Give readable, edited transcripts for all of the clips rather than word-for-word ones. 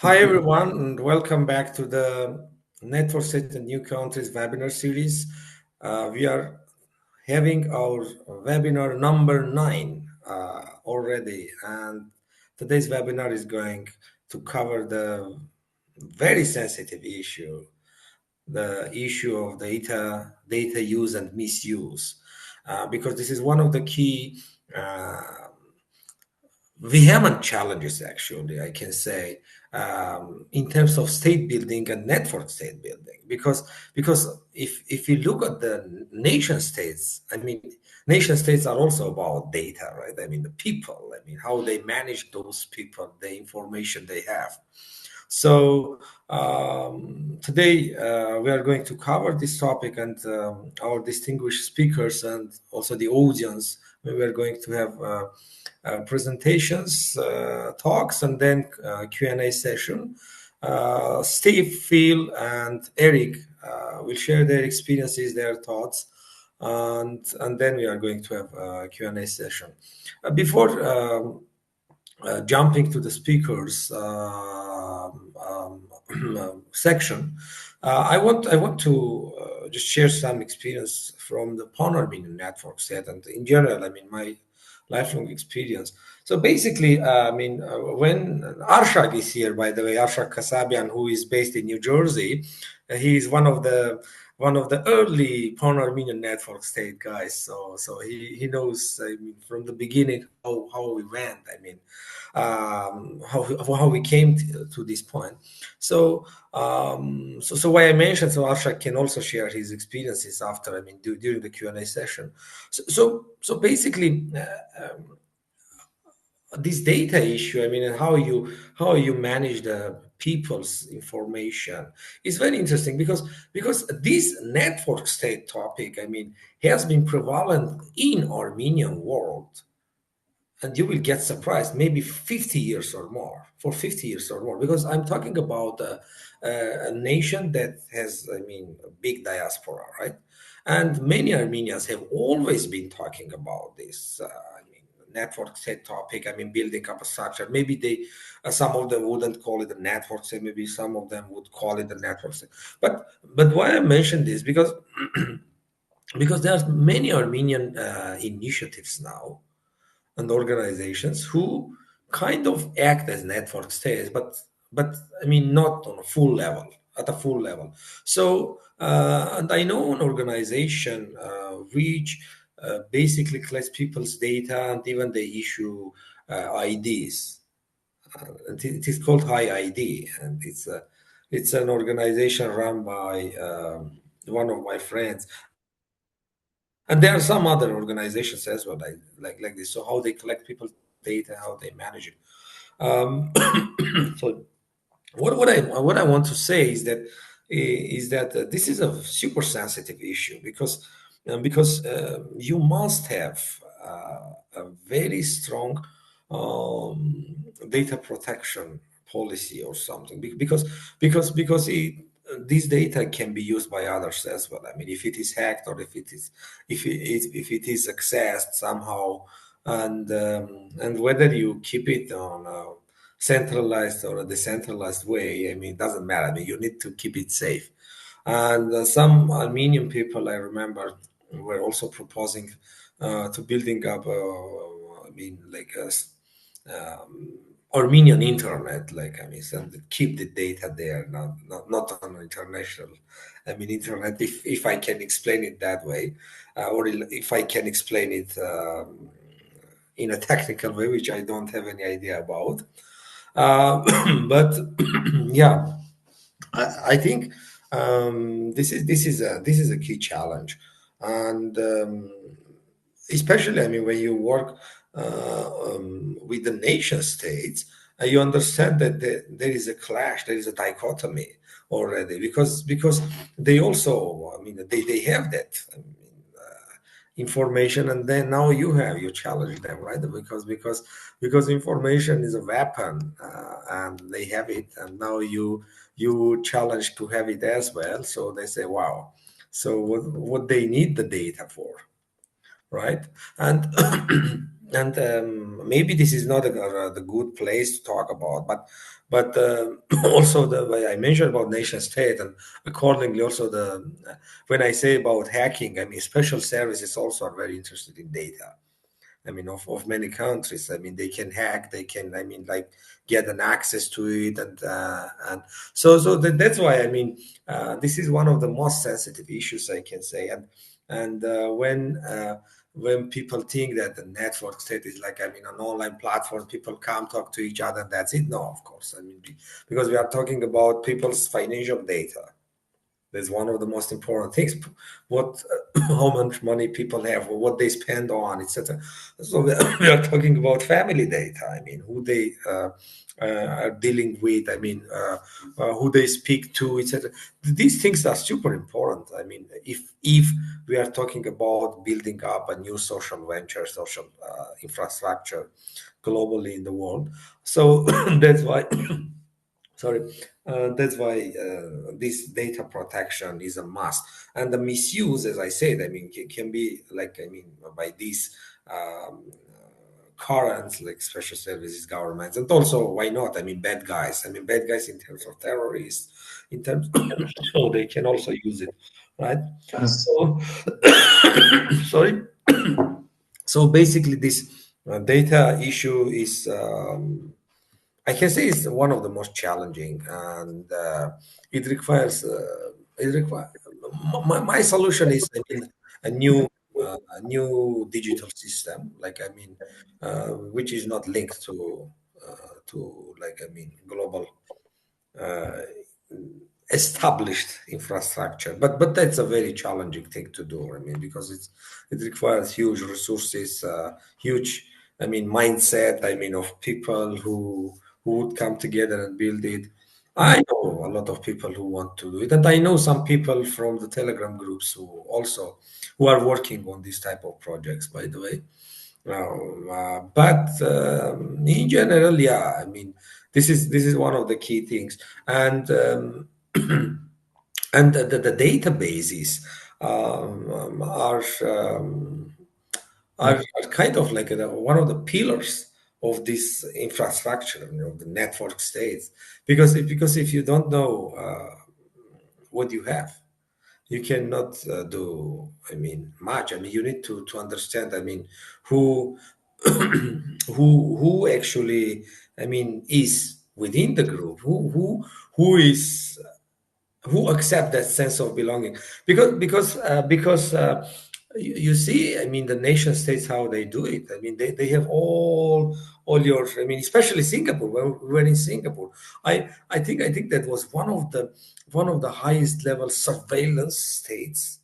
Hi, everyone, and welcome back to the Network State and New Countries webinar series. We are having our webinar number 9 already, and today's webinar is going to cover the very sensitive issue, the issue of data use and misuse, because this is one of the key vehement challenges, actually, I can say, in terms of state building and network state building. Because if you look at the nation states, I mean, nation states are also about data, right? I mean, the people, I mean, how they manage those people, the information they have. So today we are going to cover this topic, and our distinguished speakers and also the audience, we are going to have presentations, talks, and then Q&A session. Steve, Phil, and Eric will share their experiences, their thoughts, and then we are going to have a Q&A session. Before jumping to the speakers section, I want to just share some experience from the Panarmenian Network State, and in general, I mean, my lifelong experience. So basically, I mean, when Arshak is here, by the way, Arshak Kasabian, who is based in New Jersey, he is one of the early Panarmenian Network State guys. So he knows, I mean, from the beginning how we went. I mean, how we came to this point. So so why I mentioned, so Arshak can also share his experiences after, I mean, during the Q&A session. So basically, this data issue, I mean, and how you manage the people's information is very interesting, because this network state topic, I mean, has been prevalent in Armenian world. And you will get surprised, maybe 50 years or more, for 50 years or more, because I'm talking about a nation that has, I mean, a big diaspora, right? And many Armenians have always been talking about this, I mean, network state topic, I mean, building up a structure. Maybe they, some of them wouldn't call it a network state, maybe some of them would call it a network state. But why I mentioned this, because because there's many Armenian initiatives now and organizations who kind of act as network states, but I mean, not on a full level, at a full level. So and I know an organization which basically collects people's data, and even they issue IDs. And it is called High ID, and it's an organization run by one of my friends. And there are some other organizations as well, like this. So how they collect people's data, how they manage it. So what I want to say is that this is a super sensitive issue, because you must have a very strong data protection policy or something, because this data can be used by others as well. I mean, if it is hacked, or if it is accessed somehow, and whether you keep it on a centralized or a decentralized way, I mean, it doesn't matter. I mean, you need to keep it safe. And some Armenian people, I remember, were also proposing to building up, I mean, like a Armenian internet, like, I mean, and keep the data there, not on international, I mean, internet, if I can explain it that way, or if I can explain it in a technical way, which I don't have any idea about. But yeah, I think this is a key challenge, and especially, I mean, when you work with the nation states, you understand that there is a clash, there is a dichotomy already, because they also, I mean, they have that, I mean, information, and then now you challenge them, right? Because information is a weapon, and they have it, and now you challenge to have it as well. So they say, wow, so what they need the data for, right? And maybe this is not the good place to talk about, but also the way I mentioned about nation state, and accordingly also the when I say about hacking, I mean special services also are very interested in data. I mean, of many countries. I mean, they can hack, they can, I mean, like get an access to it, and so that's why I mean, this is one of the most sensitive issues I can say, and when people think that the network state is like, I mean, an online platform, people come talk to each other, that's it. No, of course, I mean, because we are talking about people's financial data. That's one of the most important things. What, how much money people have, or what they spend on, etc. So we are talking about family data. I mean, who they are dealing with. I mean, who they speak to, etc. These things are super important. I mean, if we are talking about building up a new social venture, social infrastructure globally in the world, so that's why. Sorry, that's why this data protection is a must. And the misuse, as I said, I mean, can be like, I mean, by these current, like special services, governments, and also, why not? I mean, bad guys. I mean, bad guys in terms of terrorists, in terms, so they can also use it, right? Yes. So, sorry. So basically, this data issue is. I can say it's one of the most challenging, and it requires. It require my solution is, I mean, a new digital system, like, I mean, which is not linked to, like, I mean, global uh, established infrastructure. But that's a very challenging thing to do. I mean, because it requires huge resources, huge, I mean, mindset. I mean, of people who would come together and build it. I know a lot of people who want to do it, and I know some people from the Telegram groups who are working on this type of projects. By the way, but in general, yeah, I mean, this is one of the key things, and and the databases are, are kind of like one of the pillars of this infrastructure, the network states, because if you don't know what you have, you cannot do, I mean, much. I mean, you need to understand, I mean, who who actually, I mean, is within the group, who is, who accept that sense of belonging, because you see, I mean, the nation states, how they do it. I mean, they have all your, I mean, especially Singapore. When we were in Singapore, I think that was one of the highest level surveillance states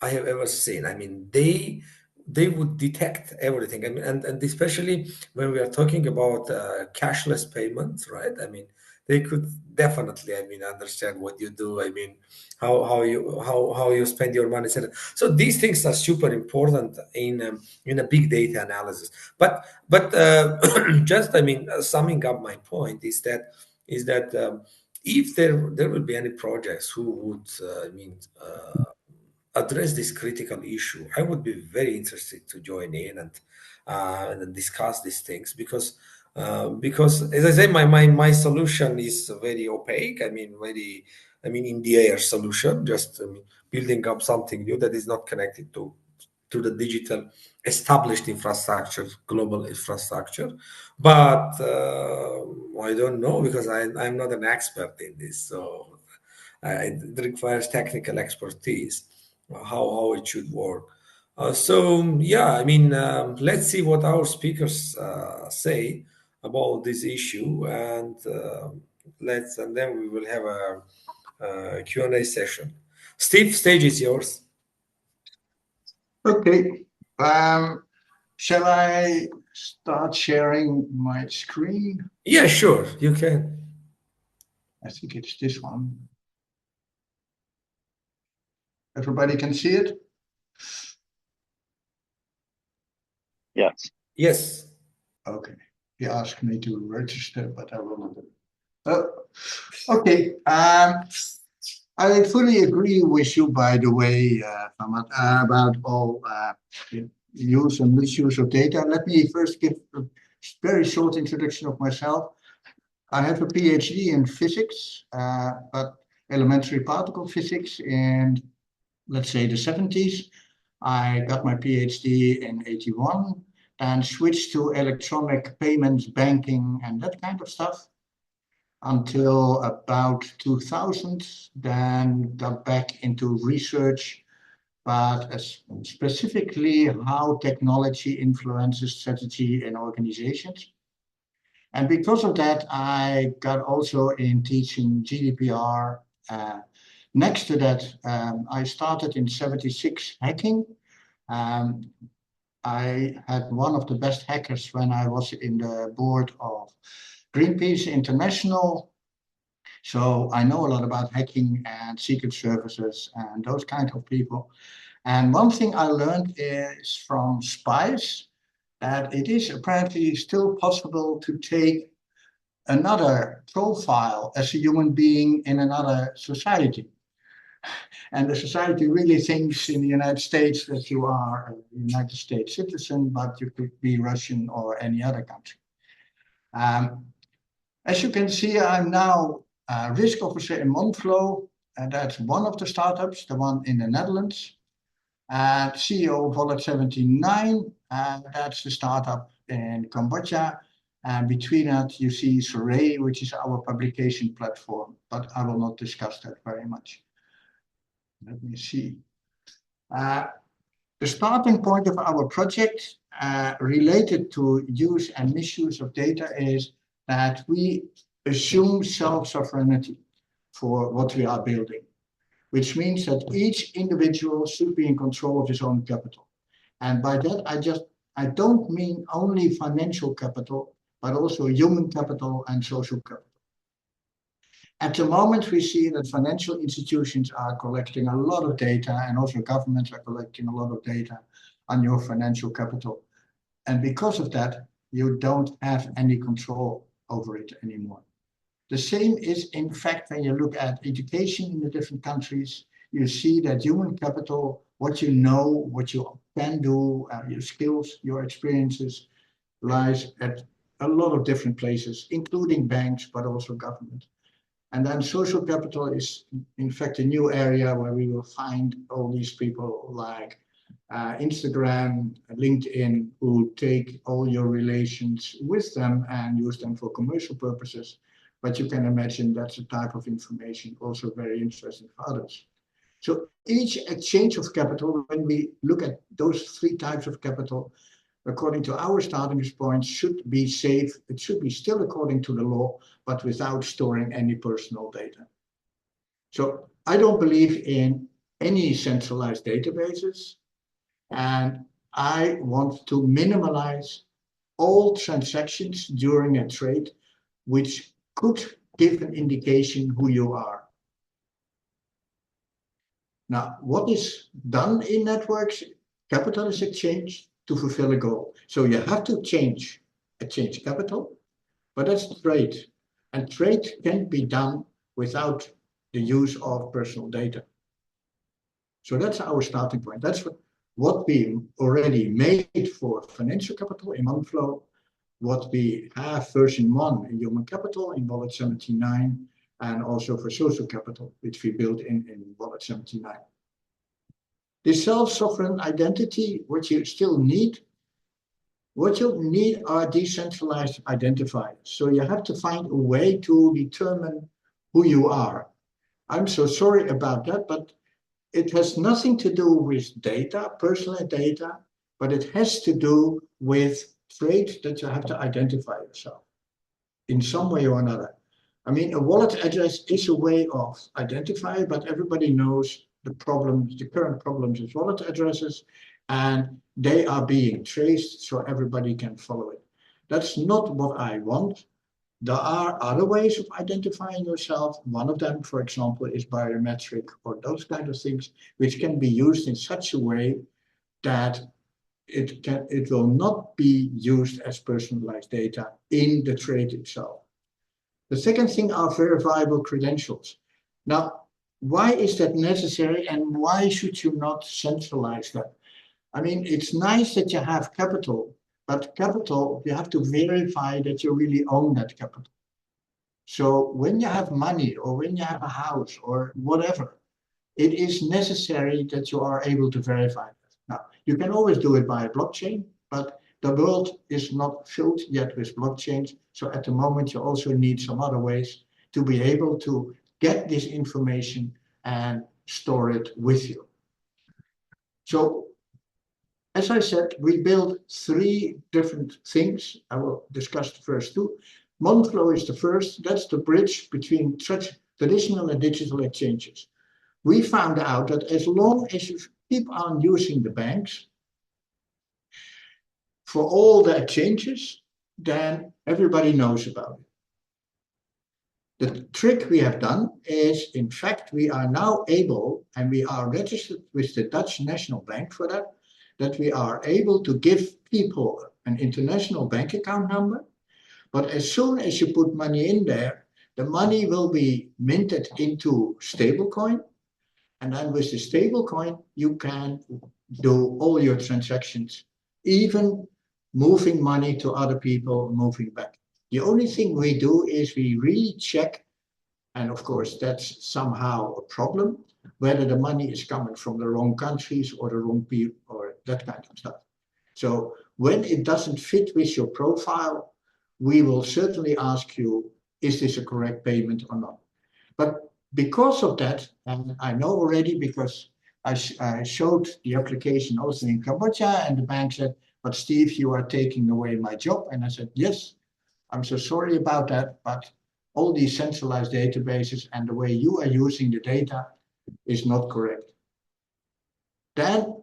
I have ever seen. I mean, they would detect everything. I mean, and especially when we are talking about cashless payments, right? I mean, they could definitely, I mean, understand what you do. I mean, how you spend your money, etc. So these things are super important in a big data analysis. But just, I mean, summing up my point is that if there will be any projects who would, I mean. Address this critical issue, I would be very interested to join in and discuss these things, because as I say, my solution is very opaque. I mean, very, I mean, in the air solution, just, I mean, building up something new that is not connected to the digital established infrastructure, global infrastructure. But I don't know, because I'm not an expert in this, so it requires technical expertise, how it should work. So yeah, I mean, let's see what our speakers say about this issue, and then we will have a Q&A session. Steve, stage is yours. Okay. Um, shall I start sharing my screen? Yeah, sure, you can. I think it's this one. Everybody can see it? Yes. Yes. Okay. He asked me to register, but I will not do it. Okay. I fully agree with you, by the way, Ahmad, about all use and misuse of data. Let me first give a very short introduction of myself. I have a PhD in physics, but elementary particle physics in, let's say, the 70s. I got my PhD in 81 and switched to electronic payments, banking, and that kind of stuff until about 2000, then got back into research, but specifically how technology influences strategy in organizations. And because of that, I got also in teaching GDPR. Next to that, I started in 76 hacking. I had one of the best hackers when I was in the board of Greenpeace International. So I know a lot about hacking and secret services and those kind of people. And one thing I learned is from spies that it is apparently still possible to take another profile as a human being in another society. And the society really thinks in the United States that you are a United States citizen, but you could be Russian or any other country. As you can see, I'm now a risk officer in Monflow, and that's one of the startups, the one in the Netherlands. CEO of Wallet 79, that's the startup in Cambodia. And between that, you see Soray, which is our publication platform, but I will not discuss that very much. Let me see. The starting point of our project related to use and misuse of data is that we assume self-sovereignty for what we are building, which means that each individual should be in control of his own capital. And by that, I don't mean only financial capital, but also human capital and social capital. At the moment, we see that financial institutions are collecting a lot of data, and also governments are collecting a lot of data on your financial capital. And because of that, you don't have any control over it anymore. The same is, in fact, when you look at education in the different countries, you see that human capital, what you know, what you can do, your skills, your experiences, lies at a lot of different places, including banks, but also government. And then social capital is, in fact, a new area where we will find all these people like Instagram, LinkedIn, who take all your relations with them and use them for commercial purposes. But you can imagine that's a type of information also very interesting for others. So each exchange of capital, when we look at those three types of capital, according to our starting point, should be safe. It should be still according to the law, but without storing any personal data. So I don't believe in any centralized databases, and I want to minimize all transactions during a trade, which could give an indication who you are. Now, what is done in networks? Capital is exchanged to fulfill a goal. So you have to exchange capital, but that's trade. And trade can be done without the use of personal data. So that's our starting point. That's what we already made for financial capital in Monflow, what we have version 1 in human capital in Wallet 79, and also for social capital, which we built in Wallet 79. The self-sovereign identity, what you still need, what you need are decentralized identifiers. So you have to find a way to determine who you are. I'm so sorry about that, but it has nothing to do with data, personal data, but it has to do with traits that you have to identify yourself in some way or another. I mean, a wallet address is a way of identifying, but everybody knows the problems, the current problems with wallet addresses, and they are being traced so everybody can follow it. That's not what I want. There are other ways of identifying yourself. One of them, for example, is biometric or those kind of things, which can be used in such a way that it will not be used as personalized data in the trade itself. The second thing are verifiable credentials. Now, why is that necessary and why should you not centralize that? I mean, it's nice that you have capital, but capital, you have to verify that you really own that capital. So when you have money or when you have a house or whatever, it is necessary that you are able to verify that. Now, you can always do it by a blockchain, but the world is not filled yet with blockchains. So at the moment, you also need some other ways to be able to get this information and store it with you. So as I said, we built 3 different things. I will discuss the first 2. Monflow is the first. That's the bridge between traditional and digital exchanges. We found out that as long as you keep on using the banks for all the exchanges, then everybody knows about it. The trick we have done is, in fact, we are now able, and we are registered with the Dutch National Bank for that we are able to give people an international bank account number. But as soon as you put money in there, the money will be minted into stablecoin. And then with the stablecoin, you can do all your transactions, even moving money to other people, moving back. The only thing we do is we really check, and of course that's somehow a problem, whether the money is coming from the wrong countries or the wrong people or that kind of stuff. So when it doesn't fit with your profile, we will certainly ask you, is this a correct payment or not? But because of that, and I know already because I showed the application also in Cambodia, and the bank said, but Steve, you are taking away my job. And I said, yes, I'm so sorry about that, but all these centralized databases and the way you are using the data is not correct. Then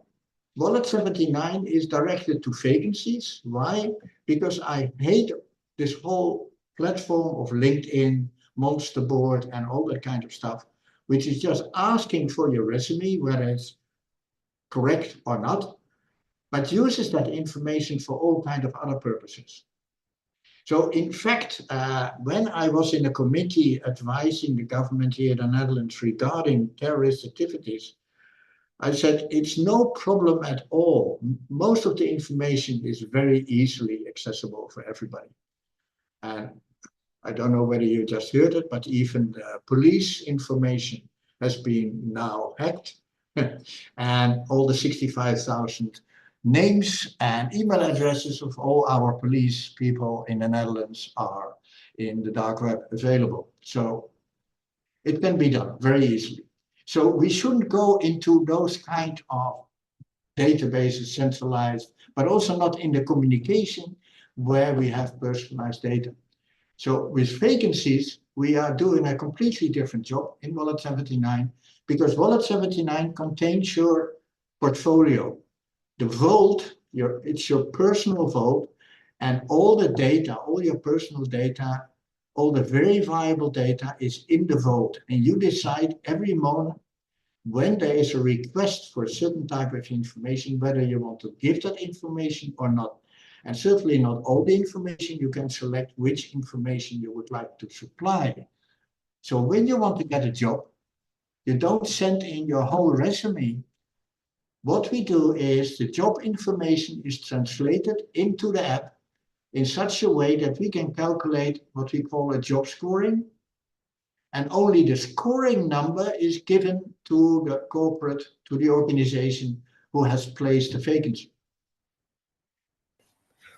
Wallet 79 is directed to vacancies. Why? Because I hate this whole platform of LinkedIn, Monster Board, and all that kind of stuff, which is just asking for your resume, whether it's correct or not, but uses that information for all kinds of other purposes. So in fact, when I was in a committee advising the government here in the Netherlands regarding terrorist activities, I said, it's no problem at all. Most of the information is very easily accessible for everybody. And I don't know whether you just heard it, but even the police information has been now hacked. And all the 65,000 names and email addresses of all our police people in the Netherlands are in the dark web available. So it can be done very easily. So we shouldn't go into those kind of databases centralized, but also not in the communication where we have personalized data. So with vacancies, we are doing a completely different job in Wallet 79 because Wallet 79 contains your portfolio. The vault, it's your personal vault, and all the data, all your personal data, all the verifiable data is in the vault. And you decide every moment when there is a request for a certain type of information, whether you want to give that information or not. And certainly not all the information. You can select which information you would like to supply. So when you want to get a job, you don't send in your whole resume. What we do is the job information is translated into the app in such a way that we can calculate what we call a job scoring. And only the scoring number is given to the corporate, to the organization who has placed the vacancy.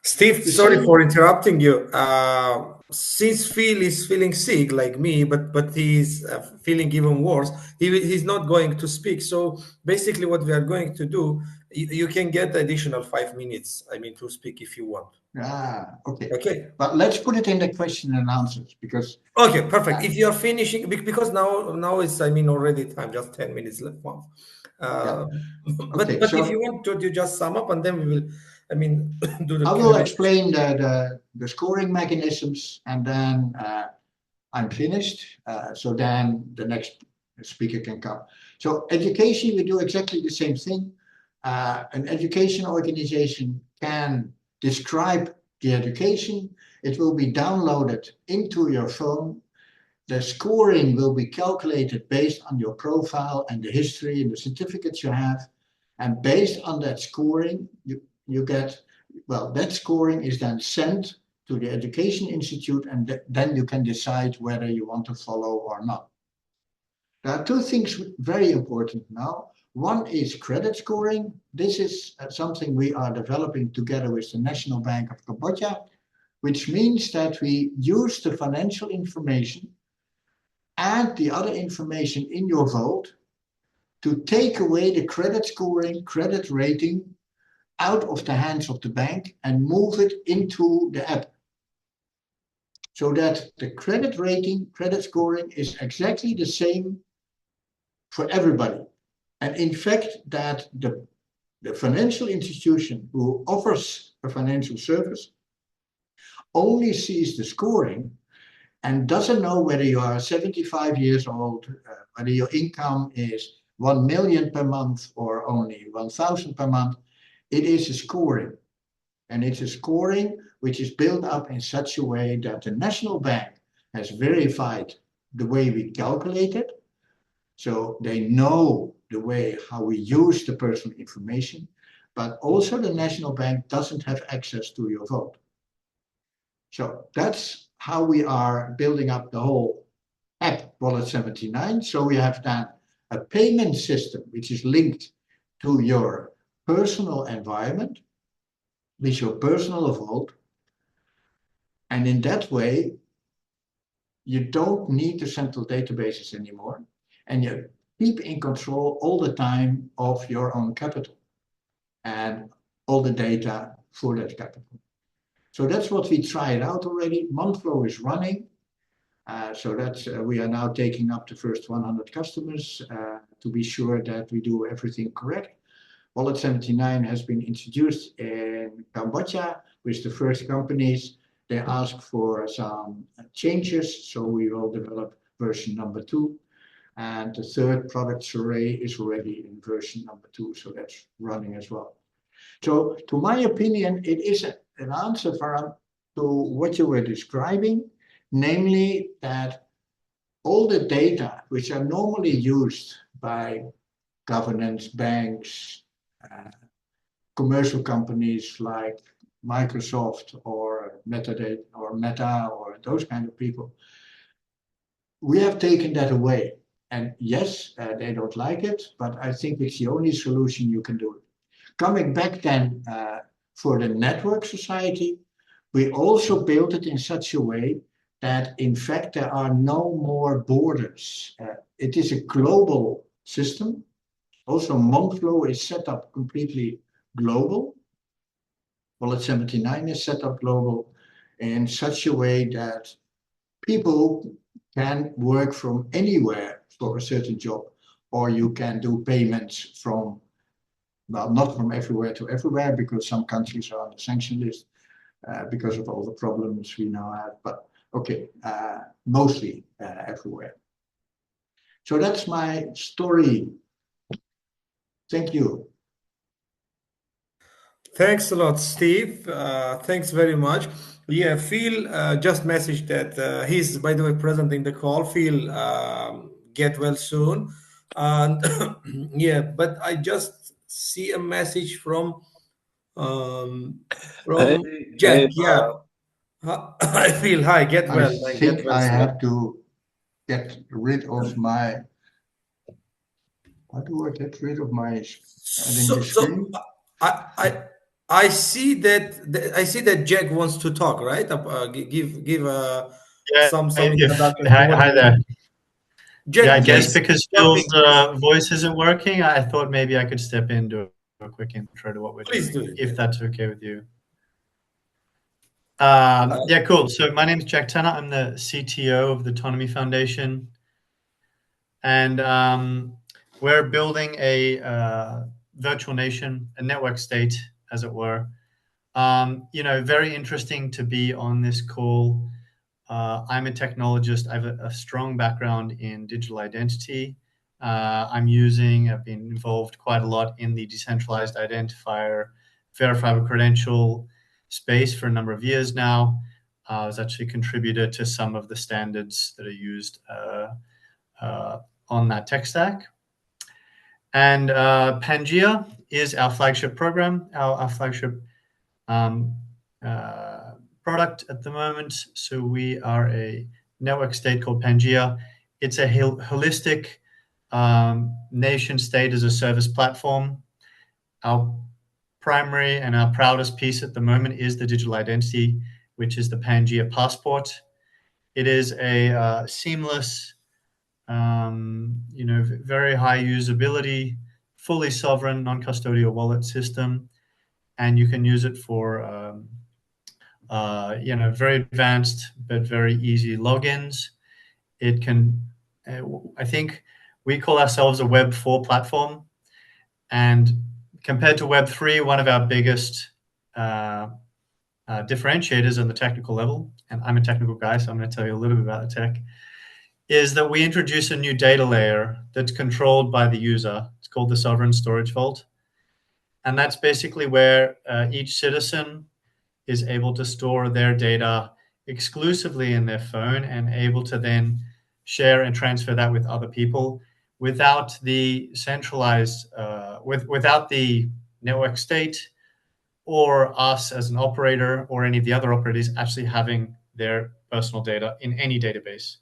Steve, sorry for interrupting you. Since Phil is feeling sick like me, but he's feeling even worse, he's not going to speak. So basically what we are going to do, you can get additional 5 minutes, I mean, to speak if you want. Okay. Okay. But let's put it in the question and answers because... Okay, perfect. If you're finishing, because now it's, I mean, already time, just 10 minutes left. But if you want to, you just sum up and then we will, I mean, do the... I will explain the scoring mechanisms and then I'm finished. So then the next speaker can come. So education, we do exactly the same thing. An education organization can describe the education. It will be downloaded into your phone. The scoring will be calculated based on your profile and the history and the certificates you have. And based on that scoring, you get, well, that scoring is then sent to the education institute, and then you can decide whether you want to follow or not. There are two things very important now. One is credit scoring. This is something we are developing together with the National Bank of Cambodia, which means that we use the financial information and the other information in your vote to take away the credit scoring, credit rating out of the hands of the bank and move it into the app. So that the credit rating, credit scoring is exactly the same for everybody. And in fact, that the financial institution who offers a financial service only sees the scoring and doesn't know whether you are 75 years old, whether your income is 1 million per month or only 1,000 per month. It is a scoring. And it's a scoring which is built up in such a way that the National Bank has verified the way we calculate it. So they know the way how we use the personal information, but also the National Bank doesn't have access to your vote. So that's how we are building up the whole app, Wallet 79. So we have done a payment system which is linked to your personal environment, with your personal vault. And in that way, you don't need the central databases anymore. And you keep in control all the time of your own capital and all the data for that capital. So that's what we tried out already. Monthflow is running. So that's we are now taking up the first 100 customers to be sure that we do everything correct. Wallet 79 has been introduced in Cambodia with the first companies. They ask for some changes, so we will develop version number 2. And the third product array is already in version number 2, so that's running as well. So to my opinion, it is an answer, Vahram, to what you were describing, namely that all the data which are normally used by governments, banks, commercial companies like Microsoft or Meta or those kind of people, we have taken that away. And yes, they don't like it, but I think it's the only solution you can do it. Coming back then for the network society, we also built it in such a way that in fact there are no more borders. It is a global system. Also, Monthflow is set up completely global. Wallet 79 is set up global in such a way that people can work from anywhere for a certain job, or you can do payments from, well, not from everywhere to everywhere, because some countries are on the sanction list because of all the problems we now have, but okay, mostly everywhere. So that's my story. Thank you. Thanks a lot, Steve. Thanks very much. Yeah, Phil just messaged that he's, by the way, present in the call. Phil, get well soon. And yeah, but I just see a message from Hey, Jack. hey, Yeah, I feel hi. Get I well, man. Get think well I soon. have to get rid of my, how do I get rid of my adding the screen? I see that Jack wants to talk, right? Give yeah, some if introduction to hi, what hi there. Yeah, I Jack, guess please because jump Phil's in. voice isn't working, I thought maybe I could step in, do a quick intro to what we're Please doing, do it. if Yeah. that's okay with you. Yeah, cool. So my name is Jack Tanner. I'm the CTO of the Autonomy Foundation, and we're building a virtual nation, a network state, as it were. Very interesting to be on this call. I'm a technologist. I have a strong background in digital identity. I've been involved quite a lot in the decentralized identifier, verifiable credential space for a number of years now. I was actually a contributor to some of the standards that are used on that tech stack. And Pangea is our flagship program, our flagship product at the moment. So we are a network state called Pangea. It's a holistic nation state as a service platform. Our primary and our proudest piece at the moment is the digital identity, which is the Pangea passport. It is a seamless, very high usability, fully sovereign, non-custodial wallet system, and you can use it for very advanced but very easy logins. It can, I think, we call ourselves a Web 4 platform, and compared to Web 3, one of our biggest differentiators on the technical level, and I'm a technical guy, so I'm going to tell you a little bit about the tech, is that we introduce a new data layer that's controlled by the user. It's called the Sovereign Storage Vault. And that's basically where each citizen is able to store their data exclusively in their phone and able to then share and transfer that with other people without the centralized, without the network state or us as an operator or any of the other operators actually having their personal data in any database.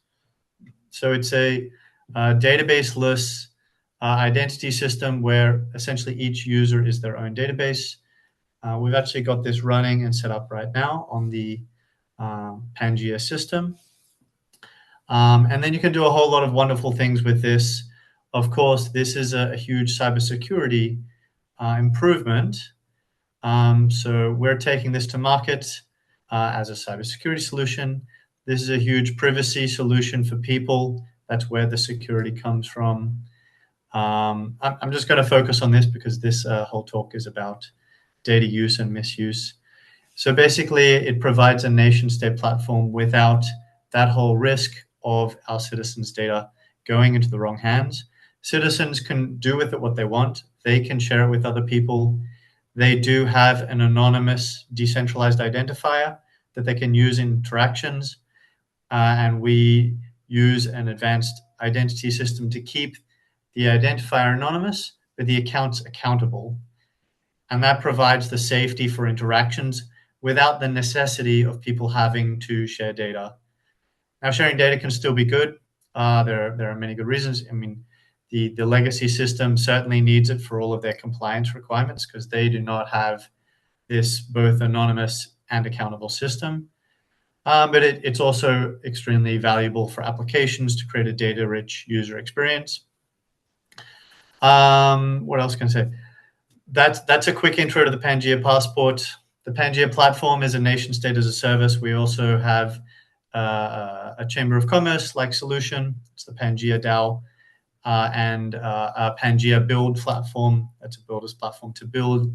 So it's a database-less identity system where essentially each user is their own database. We've actually got this running and set up right now on the Pangea system. And then you can do a whole lot of wonderful things with this. Of course, this is a huge cybersecurity improvement. So we're taking this to market as a cybersecurity solution. This is a huge privacy solution for people. That's where the security comes from. I'm just going to focus on this because this whole talk is about data use and misuse. So basically, it provides a nation-state platform without that whole risk of our citizens' data going into the wrong hands. Citizens can do with it what they want. They can share it with other people. They do have an anonymous, decentralized identifier that they can use in interactions. And we use an advanced identity system to keep the identifier anonymous, but the accounts accountable. And that provides the safety for interactions without the necessity of people having to share data. Now, sharing data can still be good. There are many good reasons. I mean, the legacy system certainly needs it for all of their compliance requirements because they do not have this both anonymous and accountable system. But it's also extremely valuable for applications to create a data-rich user experience. What else can I say? That's a quick intro to the Pangea passport. The Pangea platform is a nation state as a service. We also have a Chamber of Commerce-like solution. It's the Pangea DAO and a Pangea build platform. That's a builder's platform to build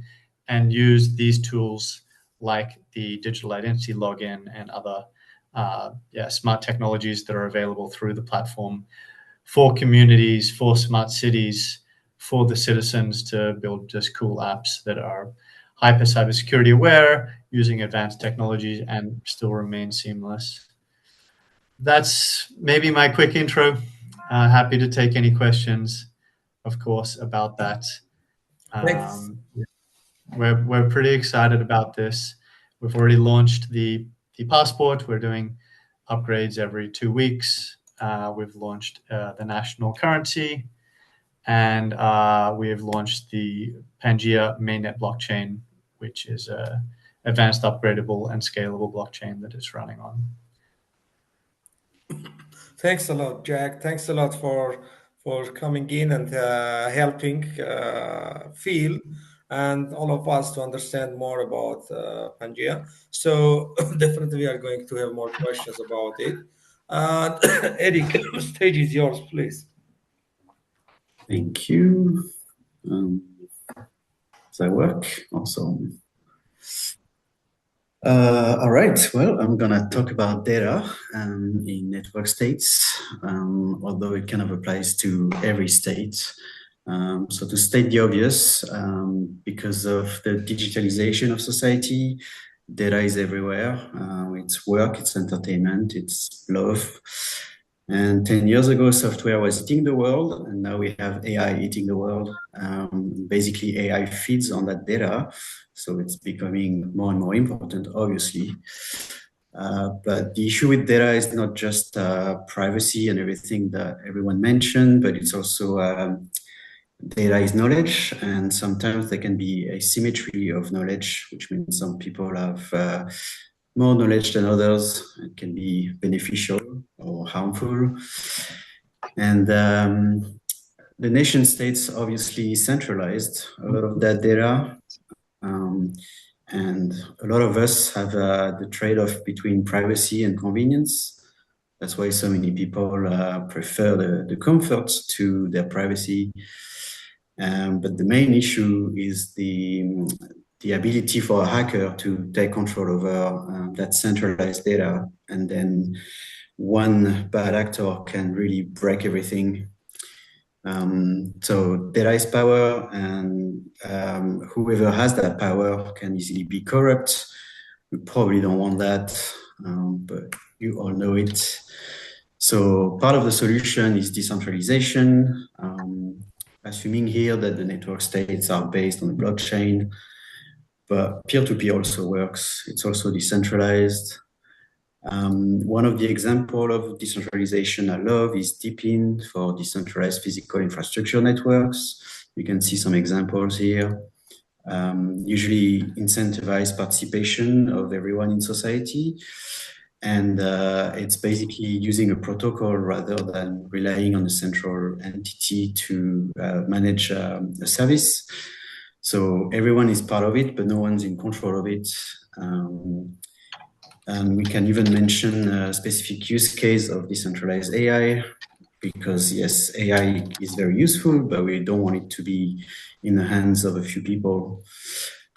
and use these tools like the digital identity login and other smart technologies that are available through the platform for communities, for smart cities, for the citizens to build just cool apps that are hyper cybersecurity aware, using advanced technologies, and still remain seamless. That's maybe my quick intro. Happy to take any questions, of course, about that. We're pretty excited about this. We've already launched the passport. We're doing upgrades every 2 weeks. We've launched the national currency, and we have launched the Pangea mainnet blockchain, which is a advanced, upgradable, and scalable blockchain that it's running on. Thanks a lot, Jack. Thanks a lot for coming in and helping Phil and all of us to understand more about Pangea. So definitely we are going to have more questions about it. Eric, the stage is yours, please. Thank you. Does that work? Awesome. All right, well, I'm gonna talk about data in network states, although it kind of applies to every state. So to state the obvious, because of the digitalization of society, data is everywhere. It's work, it's entertainment, it's love. And 10 years ago, software was eating the world, and now we have AI eating the world. Basically, AI feeds on that data, so it's becoming more and more important, obviously. But the issue with data is not just privacy and everything that everyone mentioned, but it's also data is knowledge, and sometimes there can be asymmetry of knowledge, which means some people have more knowledge than others. It can be beneficial or harmful. And the nation states obviously centralized a lot of that data. And a lot of us have the trade-off between privacy and convenience. That's why so many people prefer the comfort to their privacy. But the main issue is the ability for a hacker to take control over that centralized data, and then one bad actor can really break everything. So data is power, and whoever has that power can easily be corrupt. We probably don't want that, but you all know it. So part of the solution is decentralization, assuming here that the network states are based on the blockchain, but peer-to-peer also works. It's also decentralized. One of the examples of decentralization I love is DeepIn for decentralized physical infrastructure networks. You can see some examples here. Usually incentivize participation of everyone in society. And it's basically using a protocol rather than relying on a central entity to manage a service. So everyone is part of it, but no one's in control of it. And we can even mention a specific use case of decentralized AI, because yes, AI is very useful, but we don't want it to be in the hands of a few people.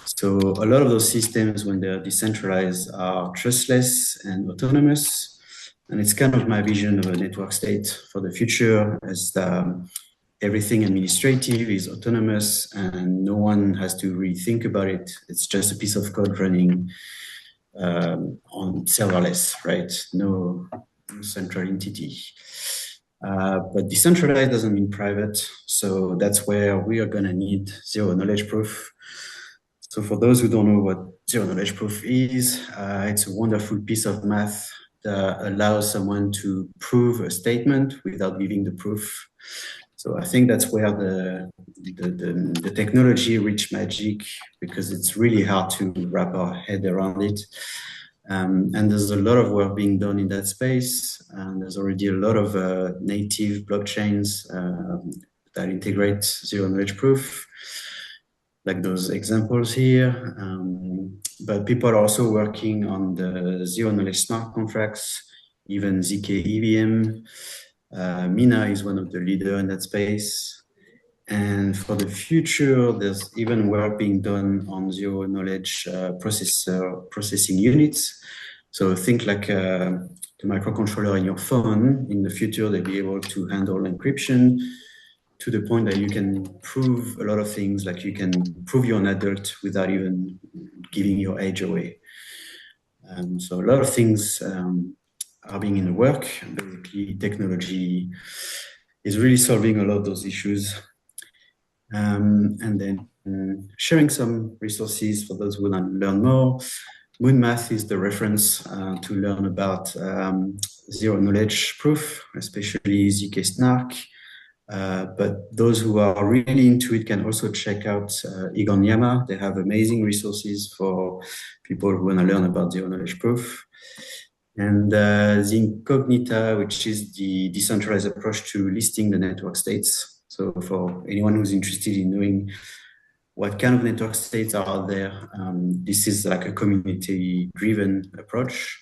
So a lot of those systems, when they're decentralized, are trustless and autonomous. And it's kind of my vision of a network state for the future, as everything administrative is autonomous and no one has to really think about it. It's just a piece of code running on serverless, right? No central entity. But decentralized doesn't mean private. So that's where we are going to need zero knowledge proof. So for those who don't know what zero knowledge proof is, it's a wonderful piece of math that allows someone to prove a statement without giving the proof. So I think that's where the technology reached magic, because it's really hard to wrap our head around it. And there's a lot of work being done in that space. And there's already a lot of native blockchains that integrate zero knowledge proof, like those examples here. But people are also working on the zero knowledge smart contracts, even ZK EVM. Mina is one of the leaders in that space. And for the future, there's even work being done on zero knowledge processing units. So think like the microcontroller in your phone. In the future, they'll be able to handle encryption to the point that you can prove a lot of things, like you can prove you're an adult without even giving your age away. So a lot of things are being in the work. Basically, technology is really solving a lot of those issues. And then sharing some resources for those who want to learn more. Moonmath is the reference to learn about zero knowledge proof, especially ZK Snark. But those who are really into it can also check out Egon Yama. They have amazing resources for people who want to learn about zero knowledge proof. And the Incognita, which is the decentralized approach to listing the network states. So for anyone who's interested in knowing what kind of network states are out there, this is like a community-driven approach.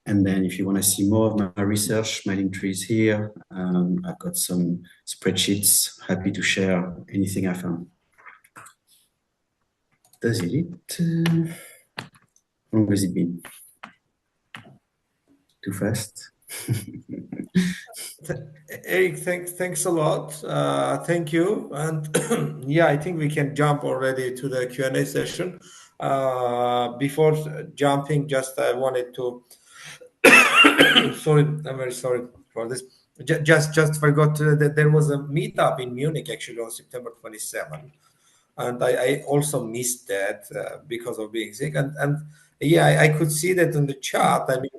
And then if you want to see more of my research, my link tree is here. I've got some spreadsheets, happy to share anything I found. Does it? How long has it been? Too fast? Eric, thanks a lot. Thank you. And yeah, I think we can jump already to the Q&A session. Before jumping, just I wanted to, sorry, I'm very sorry. for this. Just forgot that there was a meetup in Munich actually on September 27th, and I also missed that because of being sick. And yeah, I could see that in the chat. I mean,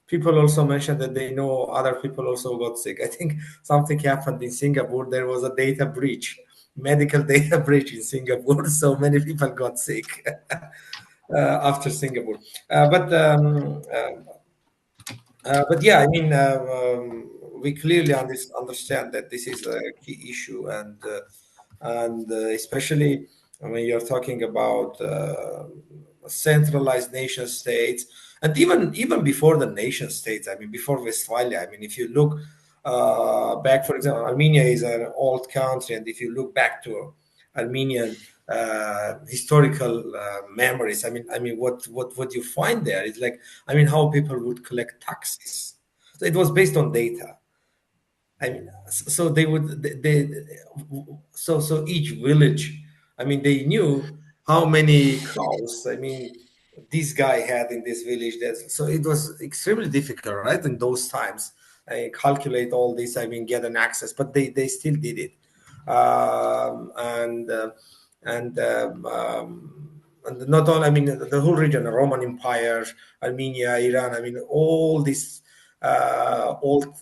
people also mentioned that they know other people also got sick. I think something happened in Singapore. There was a data breach, medical data breach in Singapore. So many people got sick after Singapore. But yeah, I mean, we clearly understand that this is a key issue, and especially when you're talking about centralized nation states, and even before the nation states. I mean, before Westphalia. I mean, if you look back, for example, Armenia is an old country, and if you look back to Armenian historical memories, I mean, what you find there is like, I mean, how people would collect taxes. So it was based on data. I mean, so they would so each village, I mean, they knew how many cows, I mean, this guy had in this village. So it was extremely difficult, right? In those times, I calculate all this. I mean, get an access, but they still did it, um, and uh, and not only, I mean, the whole region, the Roman Empire, Armenia, Iran. I mean, all these old,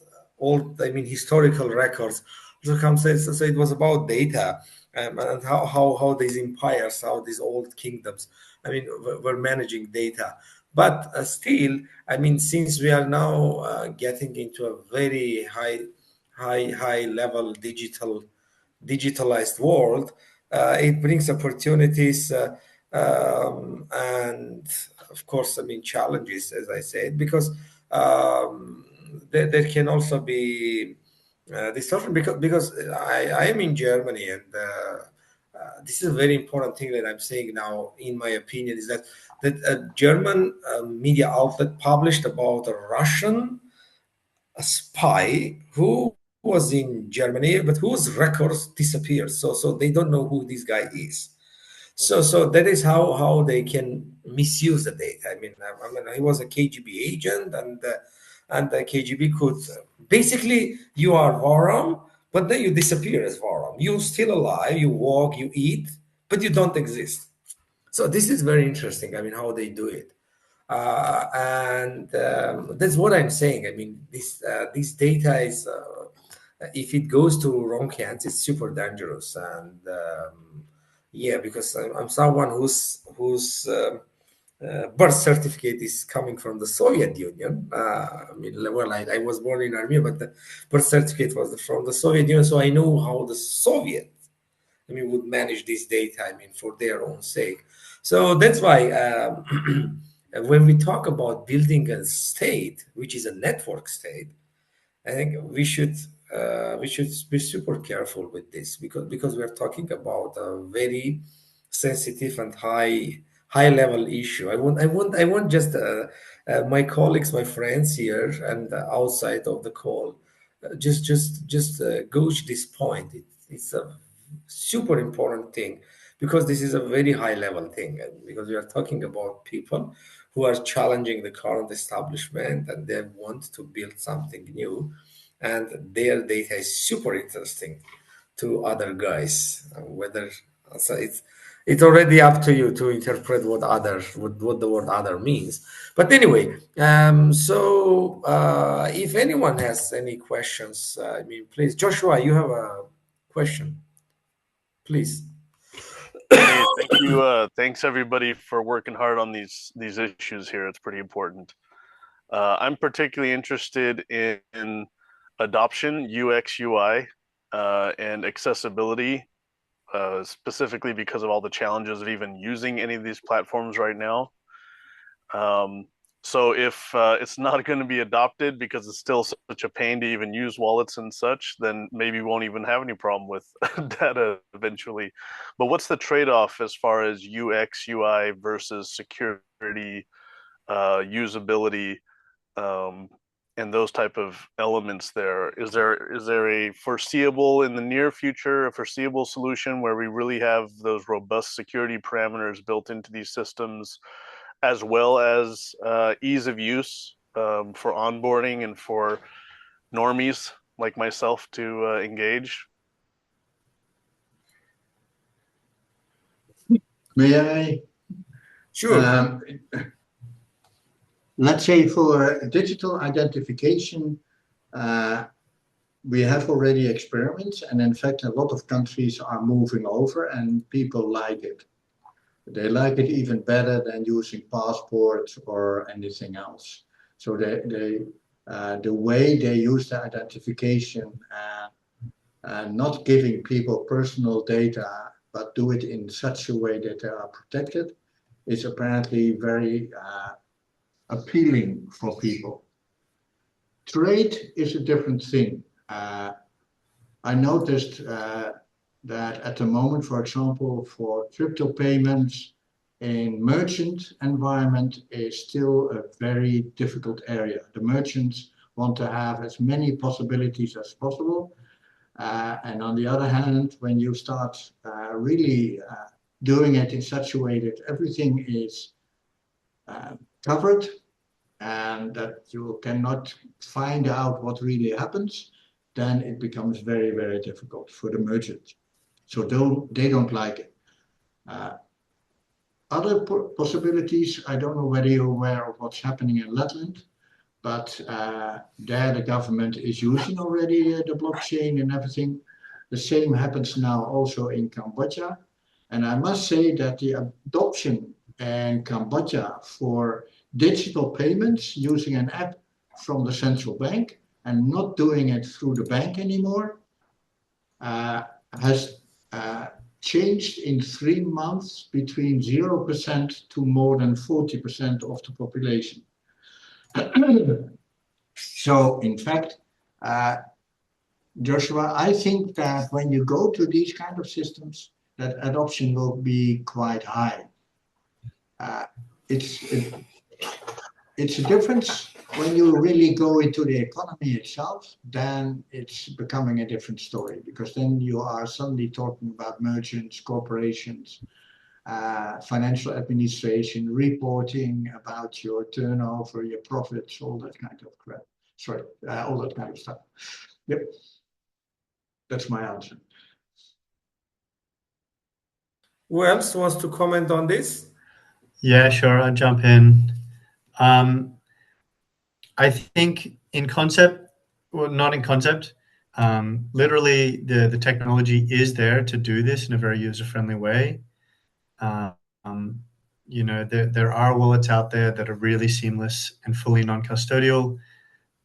I mean, historical records. So so it was about data, and how these empires, how these old kingdoms, I mean, were managing data. But still, I mean, since we are now getting into a very high level digitalized world, it brings opportunities and of course, I mean, challenges, as I said, because there can also be distortion, because I am in Germany, and this is a very important thing that I'm saying now. In my opinion, is that a German media outlet published about a Russian spy who was in Germany, but whose records disappeared. So they don't know who this guy is. So that is how they can misuse the data. I mean, he was a KGB agent, and the KGB could basically, you are Vahram, but then you disappear as Vahram. You're still alive. You walk, you eat, but you don't exist. So this is very interesting. I mean, how they do it, and that's what I'm saying. I mean, this data is, if it goes to wrong hands, it's super dangerous. And yeah, because I'm someone whose birth certificate is coming from the Soviet Union. I mean, well, I was born in Armenia, but the birth certificate was from the Soviet Union, so I know how the Soviet, I mean, would manage this data, I mean, for their own sake. So that's why when we talk about building a state, which is a network state, I think we should be super careful with this, because we are talking about a very sensitive and high level issue. I want just my colleagues, my friends here and outside of the call, just gauge this point. It's a super important thing, because this is a very high level thing, and because we are talking about people who are challenging the current establishment, and they want to build something new, and their data is super interesting to other guys. Whether so it's already up to you to interpret what the word other means. But anyway, so if anyone has any questions, I mean, please, Joshua, you have a question, please. Hey, thank you. Thanks everybody for working hard on these issues here. It's pretty important. I'm particularly interested in adoption, UX, UI, and accessibility, specifically because of all the challenges of even using any of these platforms right now. So if it's not going to be adopted because it's still such a pain to even use wallets and such, then maybe we won't even have any problem with data eventually. But what's the trade-off as far as UX, UI versus security, usability, and those type of elements there? Is there a foreseeable, in the near future, a foreseeable solution where we really have those robust security parameters built into these systems, as well as ease of use for onboarding and for normies like myself to engage? May I? Sure. Let's say for digital identification, we have already experiments, and in fact, a lot of countries are moving over, and people like it. They like it even better than using passports or anything else. So the way they use the identification and not giving people personal data, but do it in such a way that they are protected, is apparently very appealing for people. Trade is a different thing. I noticed that at the moment, for example, for crypto payments in merchant environment is still a very difficult area. The merchants want to have as many possibilities as possible. And on the other hand, when you start really doing it in such a way that everything is covered and that you cannot find out what really happens, then it becomes very, very difficult for the merchants. So they don't like it. Other possibilities, I don't know whether you're aware of what's happening in Letland, but there the government is using already the blockchain and everything. The same happens now also in Cambodia. And I must say that the adoption in Cambodia for digital payments using an app from the central bank and not doing it through the bank anymore has changed in 3 months between 0% to more than 40% of the population. So, in fact, Joshua, I think that when you go to these kind of systems, that adoption will be quite high. It's a difference when you really go into the economy itself, then it's becoming a different story, because then you are suddenly talking about merchants, corporations, financial administration, reporting about your turnover, your profits, all that kind of crap. Sorry, all that kind of stuff. Yep, that's my answer. Who else wants to comment on this? Yeah, sure. I'll jump in. I think in concept, well, not in concept, literally the technology is there to do this in a very user-friendly way. You know, there are wallets out there that are really seamless and fully non-custodial.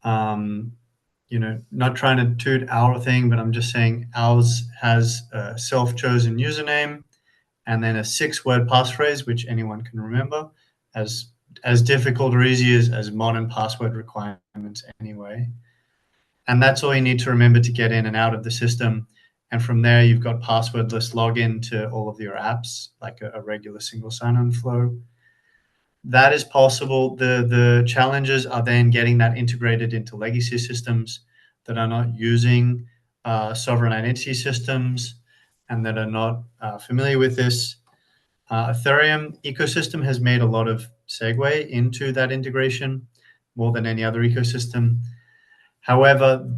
You know, not trying to toot our thing, but I'm just saying ours has a self-chosen username and then a 6-word passphrase, which anyone can remember, as difficult or easy as modern password requirements anyway. And that's all you need to remember to get in and out of the system. And from there, you've got passwordless login to all of your apps, like a regular single sign-on flow. That is possible. The challenges are then getting that integrated into legacy systems that are not using sovereign identity systems and that are not familiar with this. Ethereum ecosystem has made a lot of segue into that integration more than any other ecosystem. However,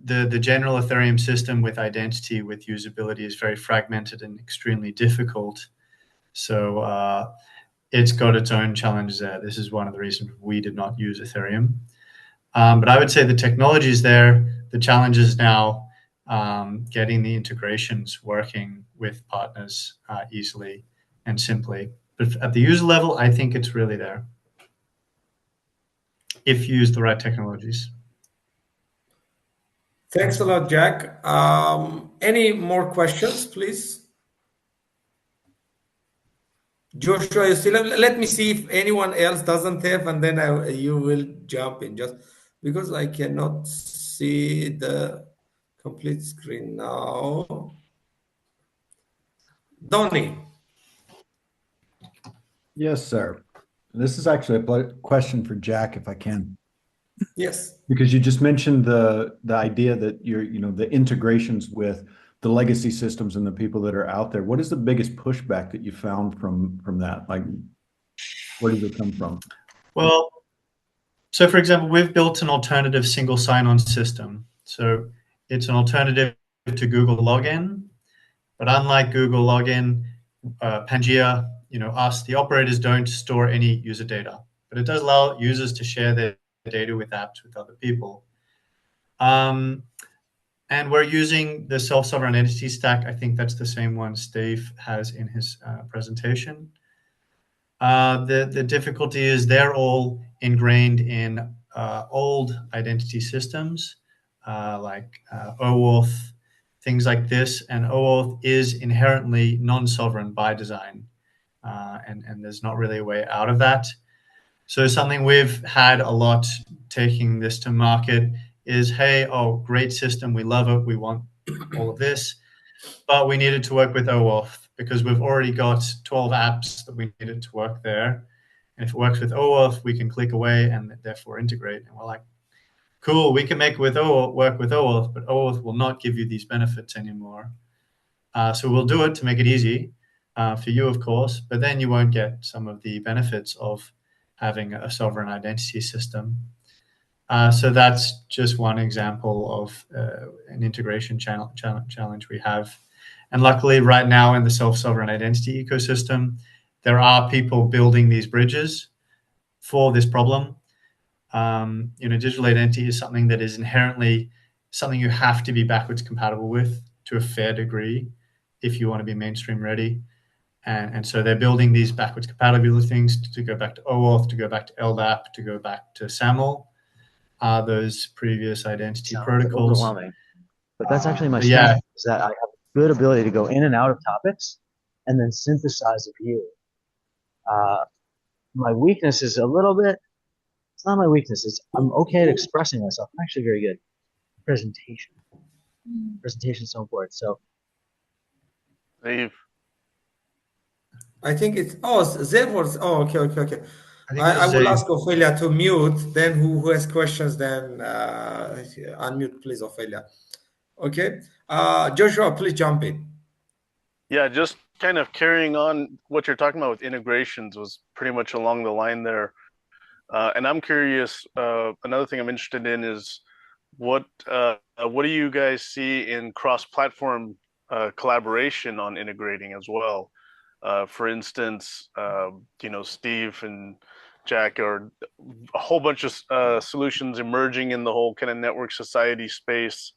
the general Ethereum system with identity, with usability is very fragmented and extremely difficult. So it's got its own challenges there. This is one of the reasons we did not use Ethereum. But I would say the technology is there. The challenge is now getting the integrations working with partners easily and simply. But at the user level, I think it's really there if you use the right technologies. Thanks a lot, Jack. Any more questions, please? Joshua, you still have, let me see if anyone else doesn't have, and then you will jump in, just because I cannot see the complete screen now. Donnie. Yes, sir. This is actually a question for Jack, if I can. Yes. Because you just mentioned the idea that the integrations with the legacy systems and the people that are out there. What is the biggest pushback that you found from that? Like, where does it come from? Well, So for example, we've built an alternative single sign-on system. So it's an alternative to Google Login, but unlike Google Login, Pangea, us, the operators don't store any user data, but it does allow users to share their data with apps with other people. And we're using the self-sovereign entity stack. I think that's the same one Steef has in his presentation. The difficulty is they're all ingrained in old identity systems like OAuth, things like this. And OAuth is inherently non-sovereign by design. And there's not really a way out of that. So something we've had a lot taking this to market is, hey, oh, great system. We love it. We want all of this. But we needed to work with OAuth because we've already got 12 apps that we needed to work there. And if it works with OAuth, we can click away and therefore integrate. And we're like, cool, we can make it with OAuth, work with OAuth, but OAuth will not give you these benefits anymore. So we'll do it to make it easy for you, of course, but then you won't get some of the benefits of having a sovereign identity system. So that's just one example of an integration challenge we have. And luckily, right now in the self-sovereign identity ecosystem, there are people building these bridges for this problem. Digital identity is something that is inherently something you have to be backwards compatible with to a fair degree if you want to be mainstream ready. And so they're building these backwards compatibility things to go back to OAuth, to go back to LDAP, to go back to SAML, those previous identity protocols. Overwhelming. But that's actually my Yeah. strength, is that I have a good ability to go in and out of topics and then synthesize a view. My weakness is a little bit, it's not my weakness, it's I'm okay at expressing myself. I'm actually very good. Presentation. Presentation is so important. So Steve. I think it's okay. I I will ask Ophelia to mute. Then who has questions? Then unmute, please, Ophelia. Okay, Joshua, please jump in. Yeah, just kind of carrying on what you're talking about with integrations was pretty much along the line there. And I'm curious. Another thing I'm interested in is what do you guys see in cross-platform collaboration on integrating as well? For instance, Steve and Jack are a whole bunch of solutions emerging in the whole kind of network society space.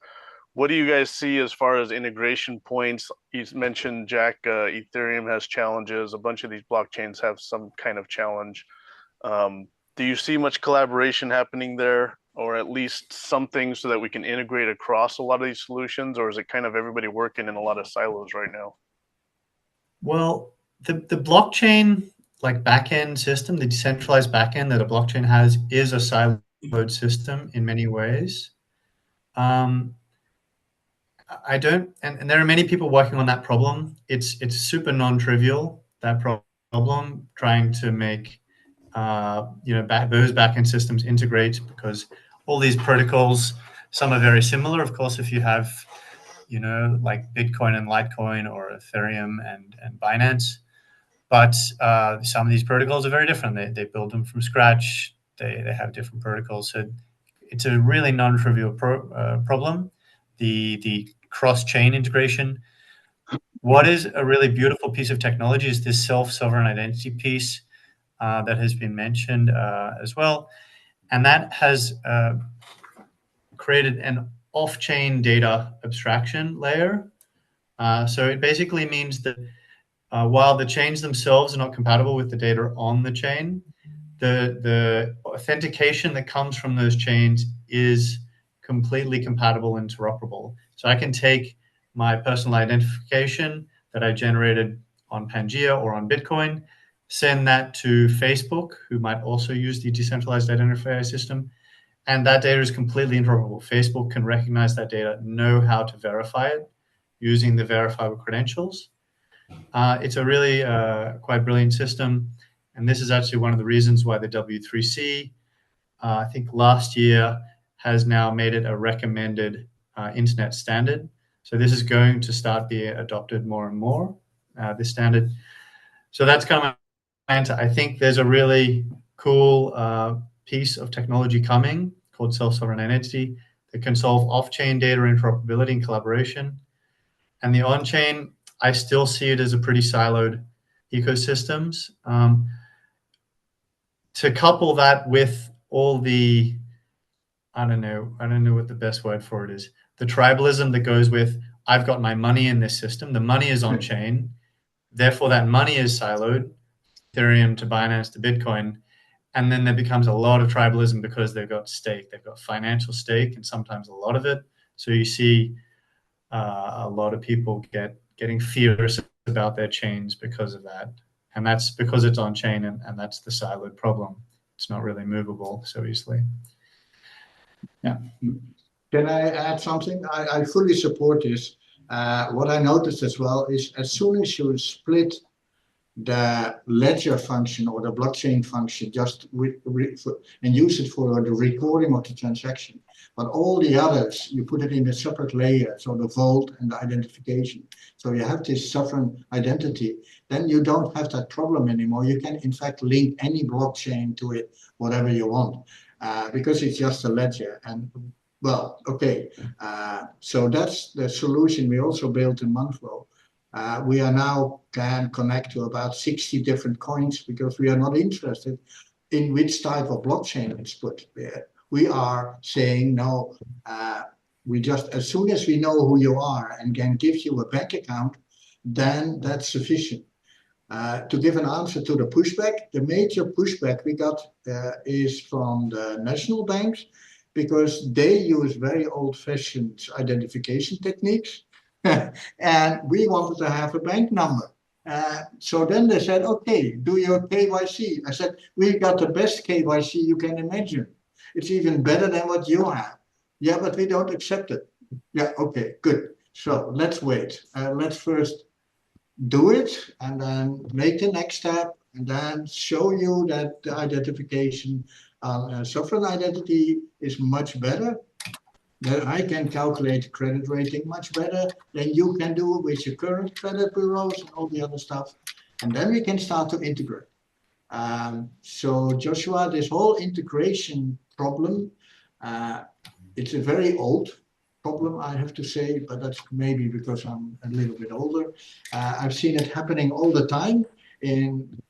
What do you guys see as far as integration points? You mentioned, Jack, Ethereum has challenges. A bunch of these blockchains have some kind of challenge. Do you see much collaboration happening there, or at least something so that we can integrate across a lot of these solutions, or is it kind of everybody working in a lot of silos right now? Well, the blockchain like backend system, the decentralized backend that a blockchain has, is a siloed system in many ways. I don't, and there are many people working on that problem. It's super non-trivial, that problem, trying to make those backend systems integrate, because all these protocols, some are very similar. Of course, if you have like Bitcoin and Litecoin or Ethereum and Binance. But some of these protocols are very different. They build them from scratch. They have different protocols. So it's a really non-trivial problem, the cross-chain integration. What is a really beautiful piece of technology is this self-sovereign identity piece that has been mentioned as well. And that has created an off-chain data abstraction layer. So it basically means that while the chains themselves are not compatible with the data on the chain, the authentication that comes from those chains is completely compatible and interoperable. So I can take my personal identification that I generated on Pangea or on Bitcoin, send that to Facebook, who might also use the decentralized identifier system, and that data is completely interoperable. Facebook can recognize that data, know how to verify it using the verifiable credentials. It's a really quite brilliant system. And this is actually one of the reasons why the W3C, I think last year, has now made it a recommended internet standard. So this is going to start being adopted more and more, this standard. So that's kind of my answer. I think there's a really cool piece of technology coming called self-sovereign identity that can solve off-chain data interoperability and collaboration. And the on-chain, I still see it as a pretty siloed ecosystems. To couple that with all the, I don't know what the best word for it is, the tribalism that goes with, I've got my money in this system, the money is on chain, therefore that money is siloed, Ethereum to Binance to Bitcoin, and then there becomes a lot of tribalism because they've got stake, they've got financial stake, and sometimes a lot of it. So you see a lot of people getting fierce about their chains because of that. And that's because it's on chain, and that's the siloed problem. It's not really movable so easily. Yeah. Can I add something? I fully support this. What I noticed as well is as soon as you split the ledger function or the blockchain function just and use it for the recording of the transaction, but all the others, you put it in a separate layer, so the vault and the identification. So you have this sovereign identity, then you don't have that problem anymore. You can in fact link any blockchain to it, whatever you want, because it's just a ledger. And well, okay, so that's the solution we also built in Monflow. We are now can connect to about 60 different coins because we are not interested in which type of blockchain it's put there. We are saying no, we just, as soon as we know who you are and can give you a bank account, then that's sufficient. To give an answer to the pushback, the major pushback we got is from the national banks because they use very old-fashioned identification techniques. And we wanted to have a bank number. So then they said, okay, do your KYC. I said, we got the best KYC you can imagine. It's even better than what you have. Yeah, but we don't accept it. Yeah, okay, good. So let's wait. Let's first do it and then make the next step and then show you that the identification sovereign identity is much better. That I can calculate credit rating much better than you can do with your current credit bureaus and all the other stuff. And then we can start to integrate. So Joshua, this whole integration problem, it's a very old problem, I have to say, but that's maybe because I'm a little bit older. I've seen it happening all the time.